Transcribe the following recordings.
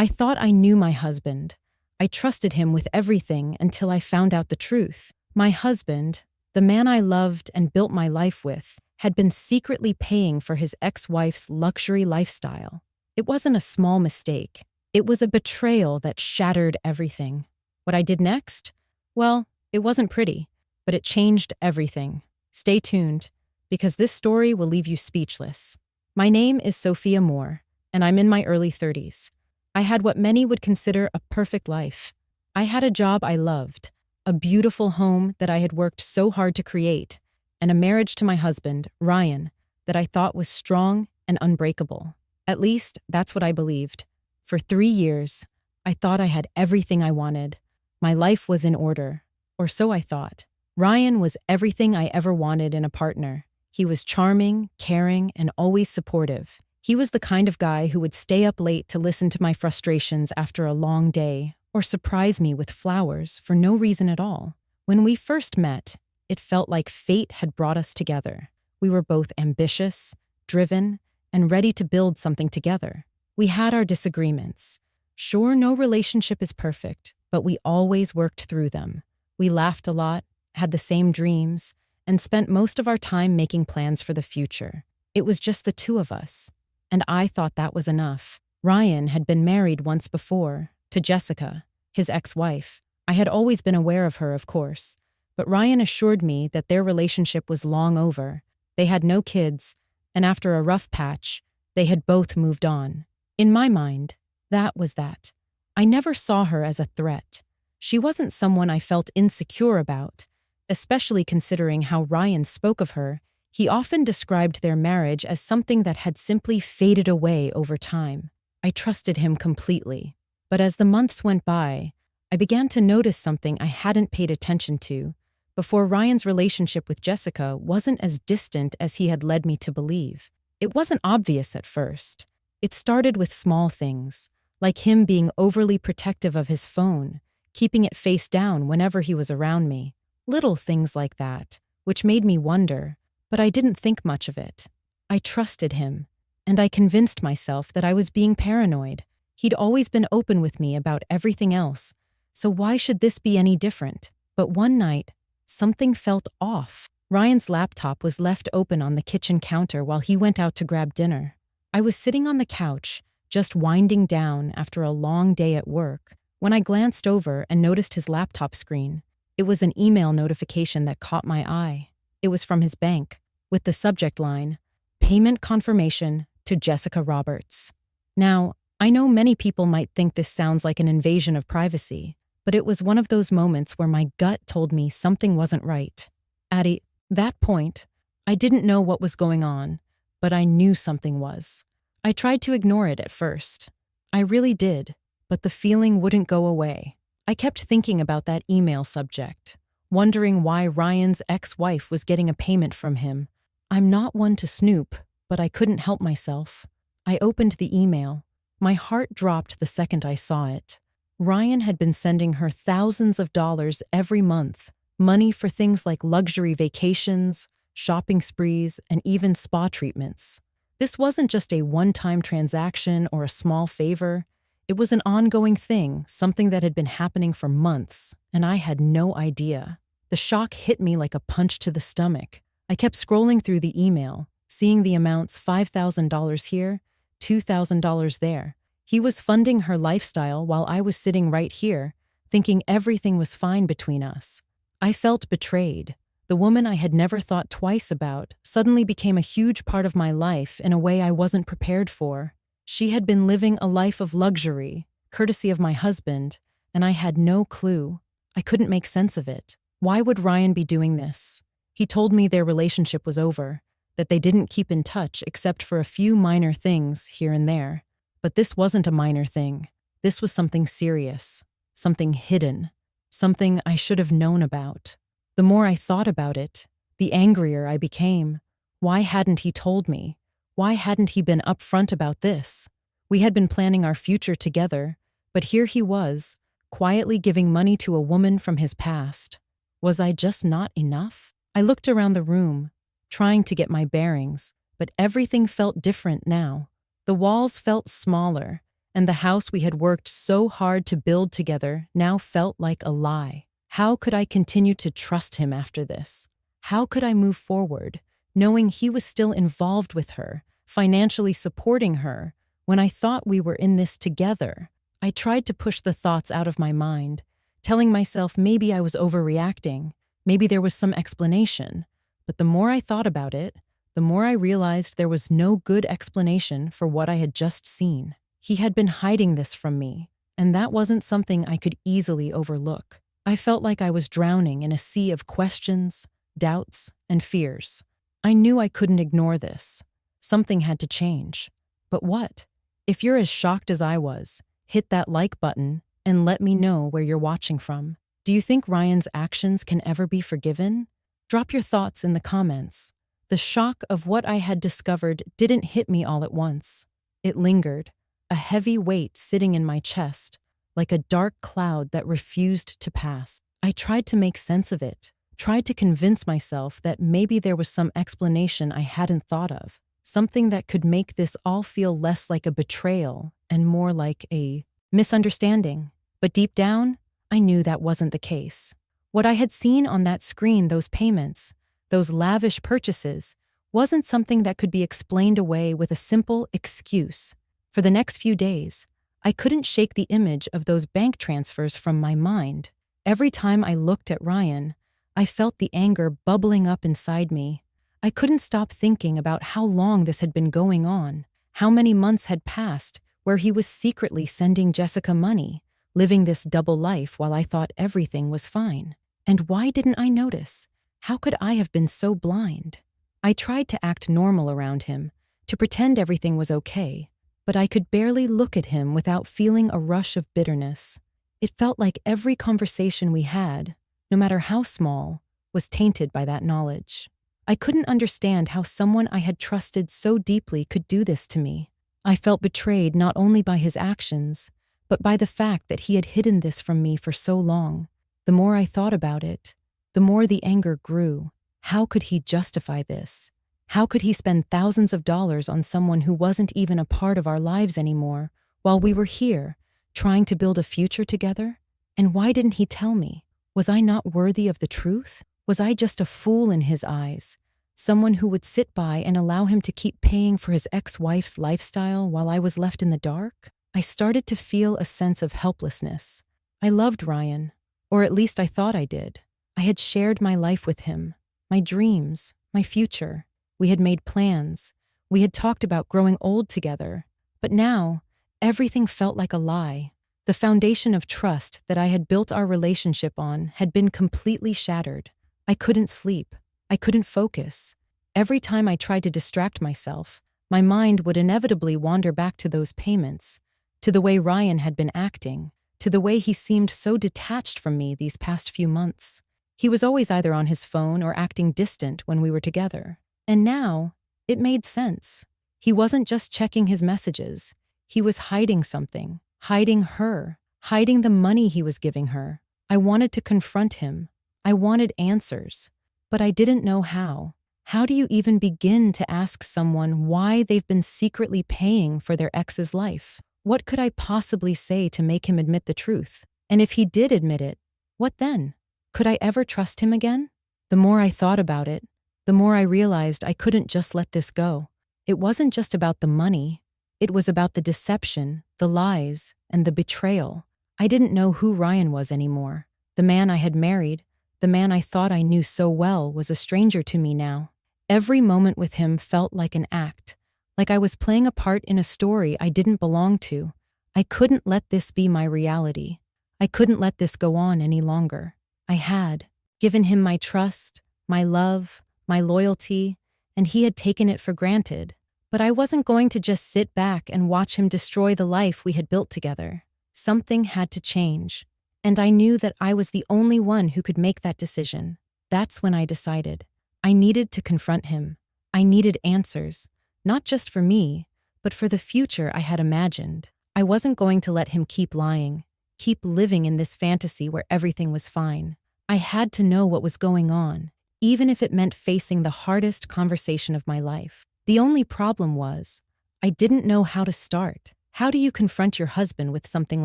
I thought I knew my husband. I trusted him with everything until I found out the truth. My husband, the man I loved and built my life with, had been secretly paying for his ex-wife's luxury lifestyle. It wasn't a small mistake. It was a betrayal that shattered everything. What I did next? Well, it wasn't pretty, but it changed everything. Stay tuned, because this story will leave you speechless. My name is Sophia Moore, and I'm in my early 30s. I had what many would consider a perfect life. I had a job I loved, a beautiful home that I had worked so hard to create, and a marriage to my husband, Ryan, that I thought was strong and unbreakable. At least, that's what I believed. For 3 years, I thought I had everything I wanted. My life was in order, or so I thought. Ryan was everything I ever wanted in a partner. He was charming, caring, and always supportive. He was the kind of guy who would stay up late to listen to my frustrations after a long day, or surprise me with flowers for no reason at all. When we first met, it felt like fate had brought us together. We were both ambitious, driven, and ready to build something together. We had our disagreements. Sure, no relationship is perfect, but we always worked through them. We laughed a lot, had the same dreams, and spent most of our time making plans for the future. It was just the two of us, and I thought that was enough. Ryan had been married once before, to Jessica, his ex-wife. I had always been aware of her, of course, but Ryan assured me that their relationship was long over. They had no kids, and after a rough patch, they had both moved on. In my mind, that was that. I never saw her as a threat. She wasn't someone I felt insecure about, especially considering how Ryan spoke of her. He often described their marriage as something that had simply faded away over time. I trusted him completely. But as the months went by, I began to notice something I hadn't paid attention to. Before, Ryan's relationship with Jessica wasn't as distant as he had led me to believe. It wasn't obvious at first. It started with small things, like him being overly protective of his phone, keeping it face down whenever he was around me. Little things like that, which made me wonder, but I didn't think much of it. I trusted him, and I convinced myself that I was being paranoid. He'd always been open with me about everything else, so why should this be any different? But one night, something felt off. Ryan's laptop was left open on the kitchen counter while he went out to grab dinner. I was sitting on the couch, just winding down after a long day at work, when I glanced over and noticed his laptop screen. It was an email notification that caught my eye. It was from his bank, with the subject line, "Payment confirmation to Jessica Roberts." Now, I know many people might think this sounds like an invasion of privacy, but it was one of those moments where my gut told me something wasn't right. At that point, I didn't know what was going on, but I knew something was. I tried to ignore it at first. I really did, but the feeling wouldn't go away. I kept thinking about that email subject, wondering why Ryan's ex-wife was getting a payment from him. I'm not one to snoop, but I couldn't help myself. I opened the email. My heart dropped the second I saw it. Ryan had been sending her thousands of dollars every month, money for things like luxury vacations, shopping sprees, and even spa treatments. This wasn't just a one-time transaction or a small favor. It was an ongoing thing, something that had been happening for months, and I had no idea. The shock hit me like a punch to the stomach. I kept scrolling through the email, seeing the amounts $5,000 here, $2,000 there. He was funding her lifestyle while I was sitting right here, thinking everything was fine between us. I felt betrayed. The woman I had never thought twice about suddenly became a huge part of my life in a way I wasn't prepared for. She had been living a life of luxury, courtesy of my husband, and I had no clue. I couldn't make sense of it. Why would Ryan be doing this? He told me their relationship was over, that they didn't keep in touch except for a few minor things here and there. But this wasn't a minor thing. This was something serious, something hidden, something I should have known about. The more I thought about it, the angrier I became. Why hadn't he told me? Why hadn't he been upfront about this? We had been planning our future together, but here he was, quietly giving money to a woman from his past. Was I just not enough? I looked around the room, trying to get my bearings, but everything felt different now. The walls felt smaller, and the house we had worked so hard to build together now felt like a lie. How could I continue to trust him after this? How could I move forward, knowing he was still involved with her, financially supporting her, when I thought we were in this together? I tried to push the thoughts out of my mind, telling myself maybe I was overreacting, maybe there was some explanation. But the more I thought about it, the more I realized there was no good explanation for what I had just seen. He had been hiding this from me, and that wasn't something I could easily overlook. I felt like I was drowning in a sea of questions, doubts, and fears. I knew I couldn't ignore this. Something had to change. But what? If you're as shocked as I was, hit that like button and let me know where you're watching from. Do you think Ryan's actions can ever be forgiven? Drop your thoughts in the comments. The shock of what I had discovered didn't hit me all at once. It lingered, a heavy weight sitting in my chest, like a dark cloud that refused to pass. I tried to make sense of it, tried to convince myself that maybe there was some explanation I hadn't thought of, something that could make this all feel less like a betrayal and more like a misunderstanding. But deep down, I knew that wasn't the case. What I had seen on that screen, those payments, those lavish purchases, wasn't something that could be explained away with a simple excuse. For the next few days, I couldn't shake the image of those bank transfers from my mind. Every time I looked at Ryan, I felt the anger bubbling up inside me. I couldn't stop thinking about how long this had been going on, how many months had passed where he was secretly sending Jessica money, living this double life while I thought everything was fine. And why didn't I notice? How could I have been so blind? I tried to act normal around him, to pretend everything was okay, but I could barely look at him without feeling a rush of bitterness. It felt like every conversation we had, no matter how small, was tainted by that knowledge. I couldn't understand how someone I had trusted so deeply could do this to me. I felt betrayed not only by his actions, but by the fact that he had hidden this from me for so long. The more I thought about it, the more the anger grew. How could he justify this? How could he spend thousands of dollars on someone who wasn't even a part of our lives anymore, while we were here, trying to build a future together? And why didn't he tell me? Was I not worthy of the truth? Was I just a fool in his eyes? Someone who would sit by and allow him to keep paying for his ex-wife's lifestyle while I was left in the dark? I started to feel a sense of helplessness. I loved Ryan, or at least I thought I did. I had shared my life with him, my dreams, my future. We had made plans. We had talked about growing old together. But now, everything felt like a lie. The foundation of trust that I had built our relationship on had been completely shattered. I couldn't sleep. I couldn't focus. Every time I tried to distract myself, my mind would inevitably wander back to those payments, to the way Ryan had been acting, to the way he seemed so detached from me these past few months. He was always either on his phone or acting distant when we were together. And now, it made sense. He wasn't just checking his messages. He was hiding something, hiding her, hiding the money he was giving her. I wanted to confront him. I wanted answers. But I didn't know how. How do you even begin to ask someone why they've been secretly paying for their ex's life? What could I possibly say to make him admit the truth? And if he did admit it, what then? Could I ever trust him again? The more I thought about it, the more I realized I couldn't just let this go. It wasn't just about the money. It was about the deception, the lies, and the betrayal. I didn't know who Ryan was anymore. The man I had married, the man I thought I knew so well, was a stranger to me now. Every moment with him felt like an act, like I was playing a part in a story I didn't belong to. I couldn't let this be my reality. I couldn't let this go on any longer. I had given him my trust, my love, my loyalty, and he had taken it for granted. But I wasn't going to just sit back and watch him destroy the life we had built together. Something had to change, and I knew that I was the only one who could make that decision. That's when I decided. I needed to confront him. I needed answers, not just for me, but for the future I had imagined. I wasn't going to let him keep lying, keep living in this fantasy where everything was fine. I had to know what was going on, even if it meant facing the hardest conversation of my life. The only problem was, I didn't know how to start. How do you confront your husband with something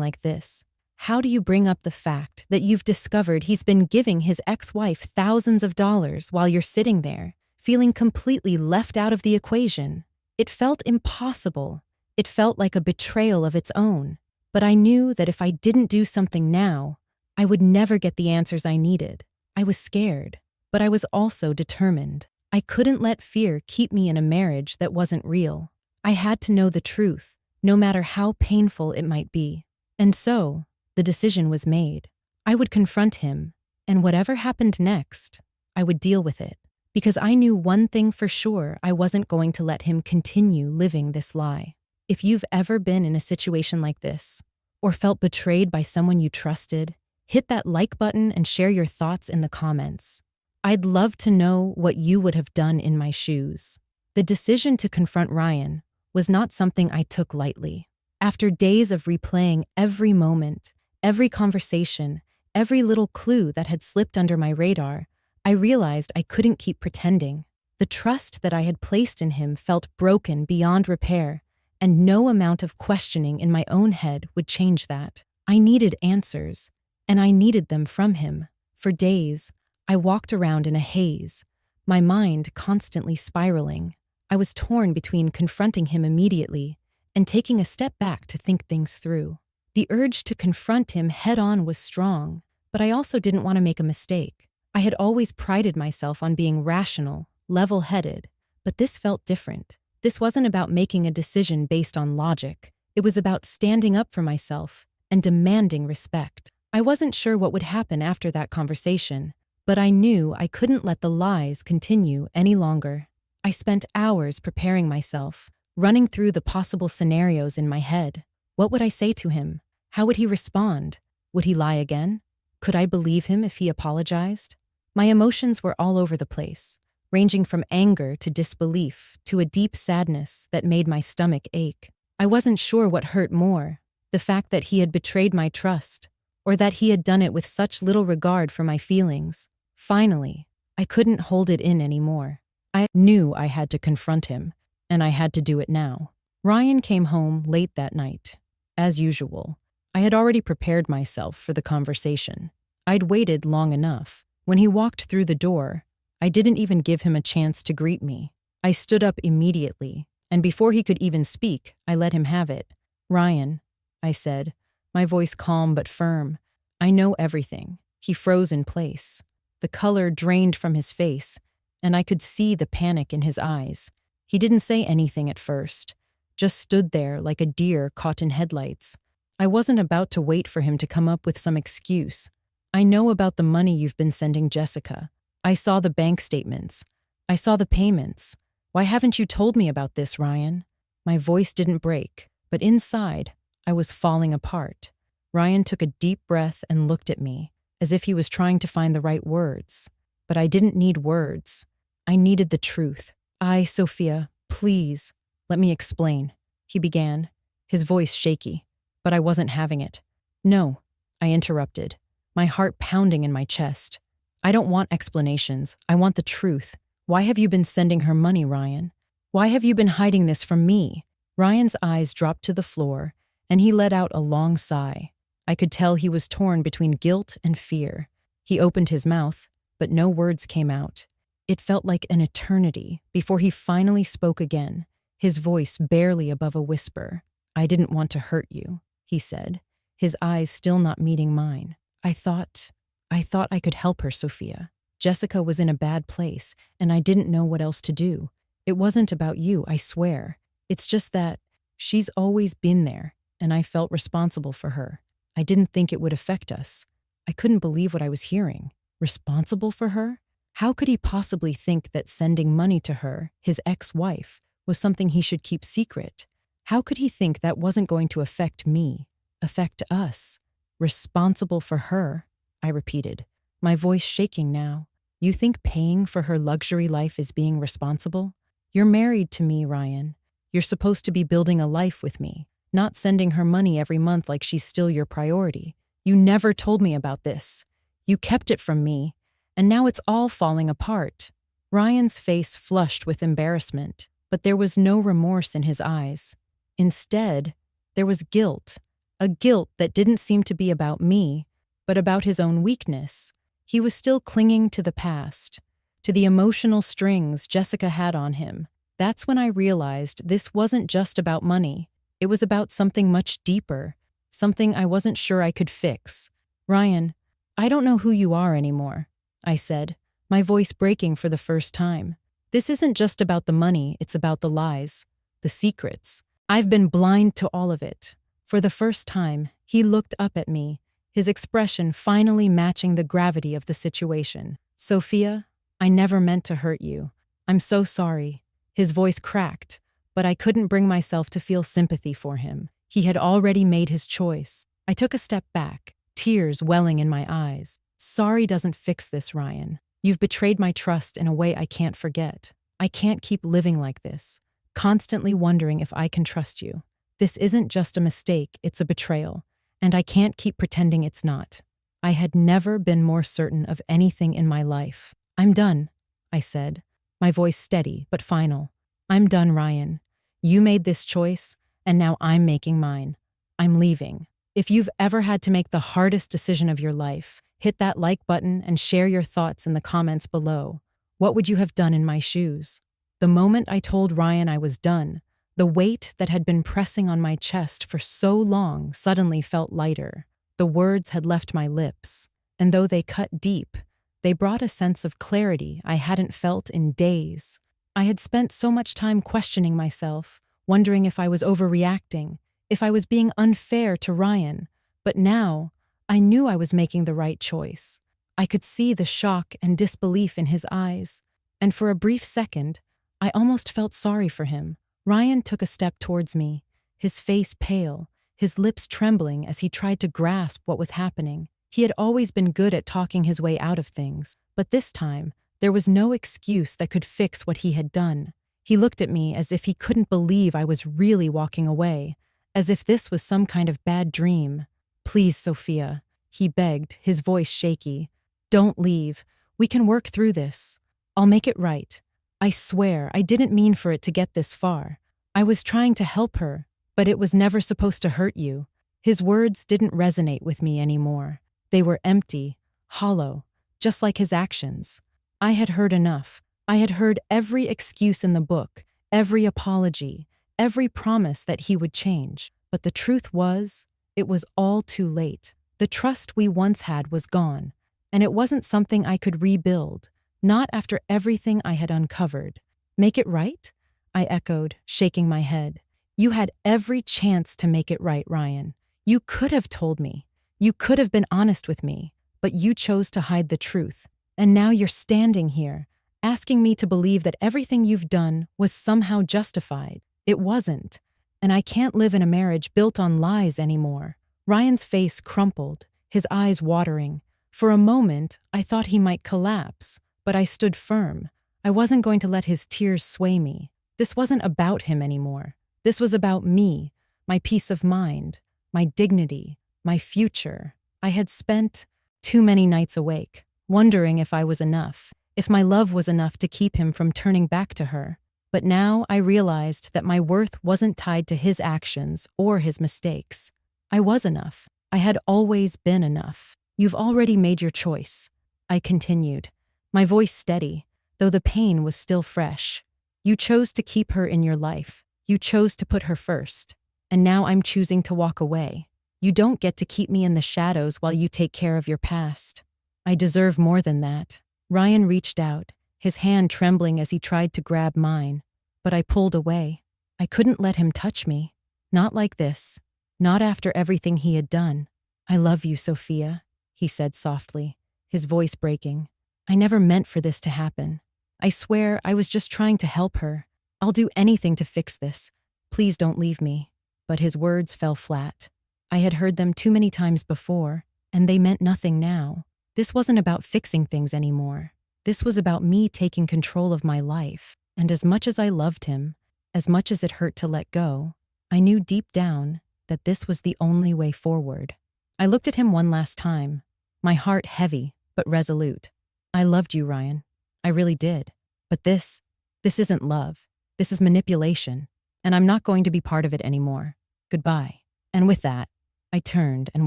like this? How do you bring up the fact that you've discovered he's been giving his ex-wife thousands of dollars while you're sitting there, feeling completely left out of the equation? It felt impossible. It felt like a betrayal of its own. But I knew that if I didn't do something now, I would never get the answers I needed. I was scared, but I was also determined. I couldn't let fear keep me in a marriage that wasn't real. I had to know the truth, no matter how painful it might be. And so, the decision was made. I would confront him, and whatever happened next, I would deal with it. Because I knew one thing for sure: I wasn't going to let him continue living this lie. If you've ever been in a situation like this, or felt betrayed by someone you trusted, hit that like button and share your thoughts in the comments. I'd love to know what you would have done in my shoes. The decision to confront Ryan was not something I took lightly. After days of replaying every moment, every conversation, every little clue that had slipped under my radar, I realized I couldn't keep pretending. The trust that I had placed in him felt broken beyond repair, and no amount of questioning in my own head would change that. I needed answers, and I needed them from him. For days, I walked around in a haze, my mind constantly spiraling. I was torn between confronting him immediately and taking a step back to think things through. The urge to confront him head-on was strong, but I also didn't want to make a mistake. I had always prided myself on being rational, level-headed, but this felt different. This wasn't about making a decision based on logic. It was about standing up for myself and demanding respect. I wasn't sure what would happen after that conversation, but I knew I couldn't let the lies continue any longer. I spent hours preparing myself, running through the possible scenarios in my head. What would I say to him? How would he respond? Would he lie again? Could I believe him if he apologized? My emotions were all over the place, ranging from anger to disbelief to a deep sadness that made my stomach ache. I wasn't sure what hurt more, the fact that he had betrayed my trust, or that he had done it with such little regard for my feelings. Finally, I couldn't hold it in anymore. I knew I had to confront him, and I had to do it now. Ryan came home late that night. As usual, I had already prepared myself for the conversation. I'd waited long enough. When he walked through the door, I didn't even give him a chance to greet me. I stood up immediately, and before he could even speak, I let him have it. "Ryan," I said, my voice calm but firm, "I know everything." He froze in place. The color drained from his face, and I could see the panic in his eyes. He didn't say anything at first, just stood there like a deer caught in headlights. I wasn't about to wait for him to come up with some excuse. "I know about the money you've been sending Jessica. I saw the bank statements. I saw the payments. Why haven't you told me about this, Ryan?" My voice didn't break, but inside, I was falling apart. Ryan took a deep breath and looked at me, as if he was trying to find the right words. But I didn't need words. I needed the truth. "Sophia, please, let me explain," he began, his voice shaky, but I wasn't having it. "No," I interrupted, my heart pounding in my chest. "I don't want explanations. I want the truth. Why have you been sending her money, Ryan? Why have you been hiding this from me?" Ryan's eyes dropped to the floor, and he let out a long sigh. I could tell he was torn between guilt and fear. He opened his mouth, but no words came out. It felt like an eternity before he finally spoke again, his voice barely above a whisper. "I didn't want to hurt you," he said, his eyes still not meeting mine. I thought I could help her, Sophia. Jessica was in a bad place, and I didn't know what else to do. It wasn't about you, I swear. It's just that she's always been there, and I felt responsible for her. I didn't think it would affect us. I couldn't believe what I was hearing. Responsible for her? How could he possibly think that sending money to her, his ex-wife, was something he should keep secret? How could he think that wasn't going to affect me, affect us? Responsible for her, I repeated, my voice shaking now. You think paying for her luxury life is being responsible? You're married to me, Ryan. You're supposed to be building a life with me, not sending her money every month like she's still your priority. You never told me about this. You kept it from me, and now it's all falling apart. Ryan's face flushed with embarrassment, but there was no remorse in his eyes. Instead, There was guilt, a guilt that didn't seem to be about me, but about his own weakness. He was still clinging to the past, to the emotional strings Jessica had on him. That's when I realized this wasn't just about money. It was about something much deeper, something I wasn't sure I could fix. Ryan, I don't know who you are anymore, I said, my voice breaking for the first time. This isn't just about the money, it's about the lies, the secrets. I've been blind to all of it. For the first time, he looked up at me, his expression finally matching the gravity of the situation. Sophia, I never meant to hurt you. I'm so sorry. His voice cracked, but I couldn't bring myself to feel sympathy for him. He had already made his choice. I took a step back, tears welling in my eyes. Sorry doesn't fix this, Ryan. You've betrayed my trust in a way I can't forget. I can't keep living like this, constantly wondering if I can trust you. This isn't just a mistake, it's a betrayal, and I can't keep pretending it's not. I had never been more certain of anything in my life. I'm done, I said, my voice steady but final. I'm done, Ryan. You made this choice, and now I'm making mine. I'm leaving. If you've ever had to make the hardest decision of your life, hit that like button and share your thoughts in the comments below. What would you have done in my shoes? The moment I told Ryan I was done, the weight that had been pressing on my chest for so long suddenly felt lighter. The words had left my lips, and though they cut deep, they brought a sense of clarity I hadn't felt in days. I had spent so much time questioning myself, wondering if I was overreacting, if I was being unfair to Ryan, but now I knew I was making the right choice. I could see the shock and disbelief in his eyes, and for a brief second, I almost felt sorry for him. Ryan took a step towards me, his face pale, his lips trembling as he tried to grasp what was happening. He had always been good at talking his way out of things, but this time, there was no excuse that could fix what he had done. He looked at me as if he couldn't believe I was really walking away, as if this was some kind of bad dream. Please, Sophia, he begged, his voice shaky. Don't leave. We can work through this. I'll make it right. I swear, I didn't mean for it to get this far. I was trying to help her, but it was never supposed to hurt you. His words didn't resonate with me anymore. They were empty, hollow, just like his actions. I had heard enough. I had heard every excuse in the book, every apology, every promise that he would change. But the truth was, it was all too late. The trust we once had was gone, and it wasn't something I could rebuild, not after everything I had uncovered. Make it right? I echoed, shaking my head. You had every chance to make it right, Ryan. You could have told me. You could have been honest with me, but you chose to hide the truth. And now you're standing here, asking me to believe that everything you've done was somehow justified. It wasn't. And I can't live in a marriage built on lies anymore. Ryan's face crumpled, his eyes watering. For a moment, I thought he might collapse, but I stood firm. I wasn't going to let his tears sway me. This wasn't about him anymore. This was about me, my peace of mind, my dignity, my future. I had spent too many nights awake, wondering if I was enough, if my love was enough to keep him from turning back to her. But now I realized that my worth wasn't tied to his actions or his mistakes. I was enough. I had always been enough. You've already made your choice, I continued, my voice steady, though the pain was still fresh. You chose to keep her in your life. You chose to put her first. And now I'm choosing to walk away. You don't get to keep me in the shadows while you take care of your past. I deserve more than that. Ryan reached out, his hand trembling as he tried to grab mine, but I pulled away. I couldn't let him touch me. Not like this. Not after everything he had done. I love you, Sophia, he said softly, his voice breaking. I never meant for this to happen. I swear I was just trying to help her. I'll do anything to fix this. Please don't leave me. But his words fell flat. I had heard them too many times before, and they meant nothing now. This wasn't about fixing things anymore. This was about me taking control of my life. And as much as I loved him, as much as it hurt to let go, I knew deep down that this was the only way forward. I looked at him one last time, my heart heavy but resolute. I loved you, Ryan. I really did. But this isn't love. This is manipulation, and I'm not going to be part of it anymore. Goodbye. And with that, I turned and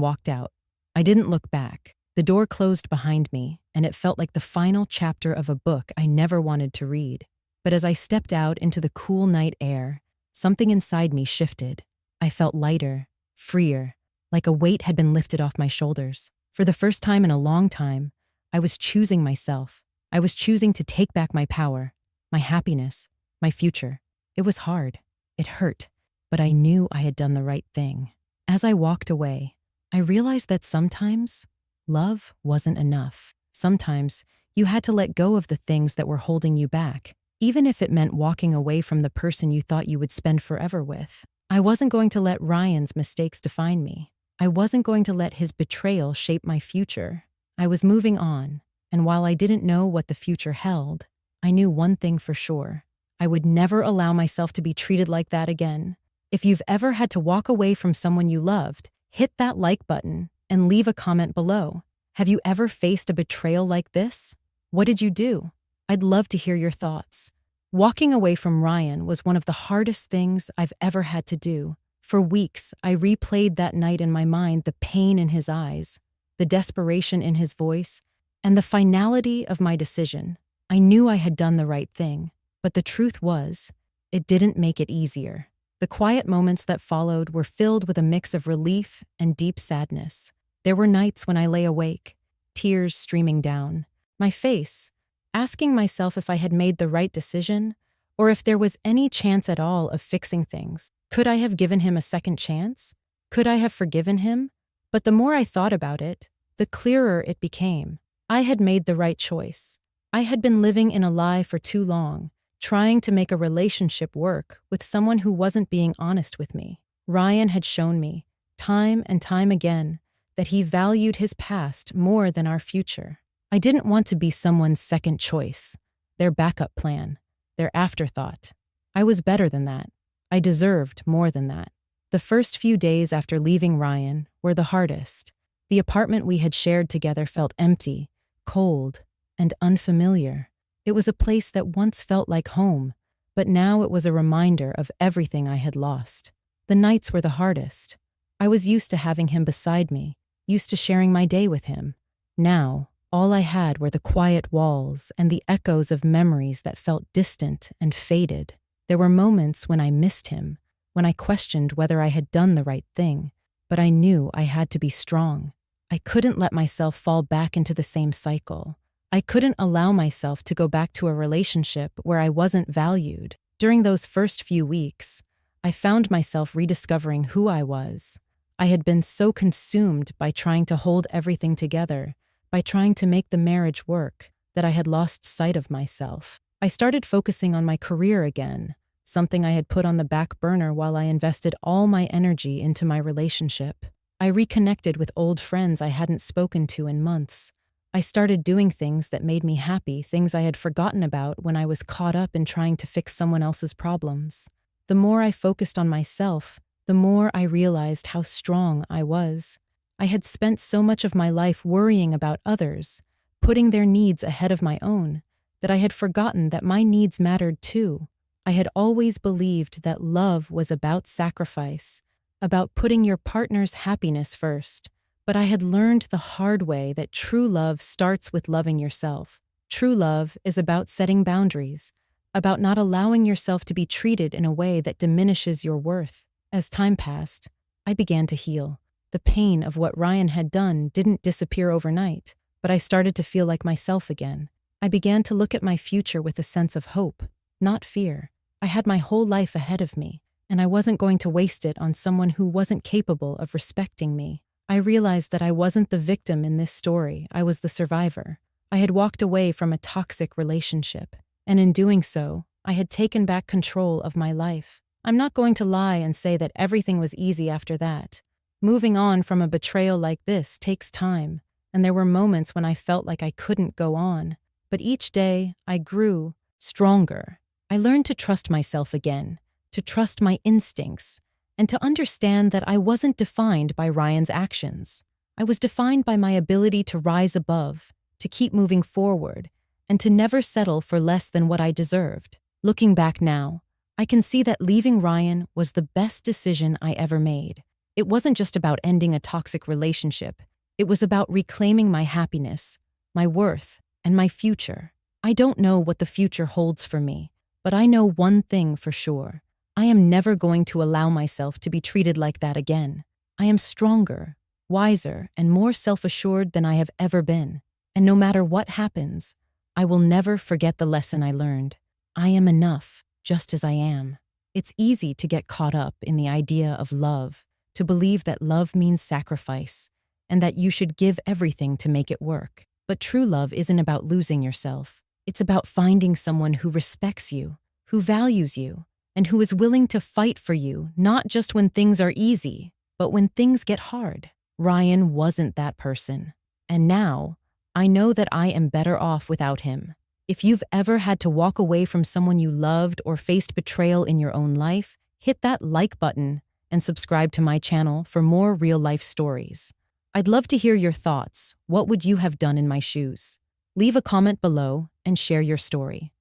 walked out. I didn't look back. The door closed behind me, and it felt like the final chapter of a book I never wanted to read. But as I stepped out into the cool night air, something inside me shifted. I felt lighter, freer, like a weight had been lifted off my shoulders. For the first time in a long time, I was choosing myself. I was choosing to take back my power, my happiness, my future. It was hard. It hurt. But I knew I had done the right thing. As I walked away, I realized that sometimes love wasn't enough. Sometimes you had to let go of the things that were holding you back, even if it meant walking away from the person you thought you would spend forever with. I wasn't going to let Ryan's mistakes define me. I wasn't going to let his betrayal shape my future. I was moving on, and while I didn't know what the future held, I knew one thing for sure. I would never allow myself to be treated like that again. If you've ever had to walk away from someone you loved, hit that like button and leave a comment below. Have you ever faced a betrayal like this? What did you do? I'd love to hear your thoughts. Walking away from Ryan was one of the hardest things I've ever had to do. For weeks, I replayed that night in my mind, the pain in his eyes, the desperation in his voice, and the finality of my decision. I knew I had done the right thing, but the truth was, it didn't make it easier. The quiet moments that followed were filled with a mix of relief and deep sadness. There were nights when I lay awake, tears streaming down my face, asking myself if I had made the right decision or if there was any chance at all of fixing things. Could I have given him a second chance? Could I have forgiven him? But the more I thought about it, the clearer it became. I had made the right choice. I had been living in a lie for too long, trying to make a relationship work with someone who wasn't being honest with me. Ryan had shown me, time and time again, that he valued his past more than our future. I didn't want to be someone's second choice, their backup plan, their afterthought. I was better than that. I deserved more than that. The first few days after leaving Ryan were the hardest. The apartment we had shared together felt empty, cold, and unfamiliar. It was a place that once felt like home, but now it was a reminder of everything I had lost. The nights were the hardest. I was used to having him beside me, used to sharing my day with him. Now, all I had were the quiet walls and the echoes of memories that felt distant and faded. There were moments when I missed him, when I questioned whether I had done the right thing, but I knew I had to be strong. I couldn't let myself fall back into the same cycle. I couldn't allow myself to go back to a relationship where I wasn't valued. During those first few weeks, I found myself rediscovering who I was. I had been so consumed by trying to hold everything together, by trying to make the marriage work, that I had lost sight of myself. I started focusing on my career again, something I had put on the back burner while I invested all my energy into my relationship. I reconnected with old friends I hadn't spoken to in months. I started doing things that made me happy, things I had forgotten about when I was caught up in trying to fix someone else's problems. The more I focused on myself, the more I realized how strong I was. I had spent so much of my life worrying about others, putting their needs ahead of my own, that I had forgotten that my needs mattered too. I had always believed that love was about sacrifice, about putting your partner's happiness first. But I had learned the hard way that true love starts with loving yourself. True love is about setting boundaries, about not allowing yourself to be treated in a way that diminishes your worth. As time passed, I began to heal. The pain of what Ryan had done didn't disappear overnight, but I started to feel like myself again. I began to look at my future with a sense of hope, not fear. I had my whole life ahead of me, and I wasn't going to waste it on someone who wasn't capable of respecting me. I realized that I wasn't the victim in this story, I was the survivor. I had walked away from a toxic relationship, and in doing so, I had taken back control of my life. I'm not going to lie and say that everything was easy after that. Moving on from a betrayal like this takes time, and there were moments when I felt like I couldn't go on. But each day, I grew stronger. I learned to trust myself again, to trust my instincts, and to understand that I wasn't defined by Ryan's actions. I was defined by my ability to rise above, to keep moving forward, and to never settle for less than what I deserved. Looking back now, I can see that leaving Ryan was the best decision I ever made. It wasn't just about ending a toxic relationship. It was about reclaiming my happiness, my worth, and my future. I don't know what the future holds for me, but I know one thing for sure. I am never going to allow myself to be treated like that again. I am stronger, wiser, and more self-assured than I have ever been. And no matter what happens, I will never forget the lesson I learned. I am enough, just as I am. It's easy to get caught up in the idea of love, to believe that love means sacrifice, and that you should give everything to make it work. But true love isn't about losing yourself. It's about finding someone who respects you, who values you, and who is willing to fight for you, not just when things are easy, but when things get hard. Ryan wasn't that person. And now, I know that I am better off without him. If you've ever had to walk away from someone you loved or faced betrayal in your own life, hit that like button and subscribe to my channel for more real-life stories. I'd love to hear your thoughts. What would you have done in my shoes? Leave a comment below and share your story.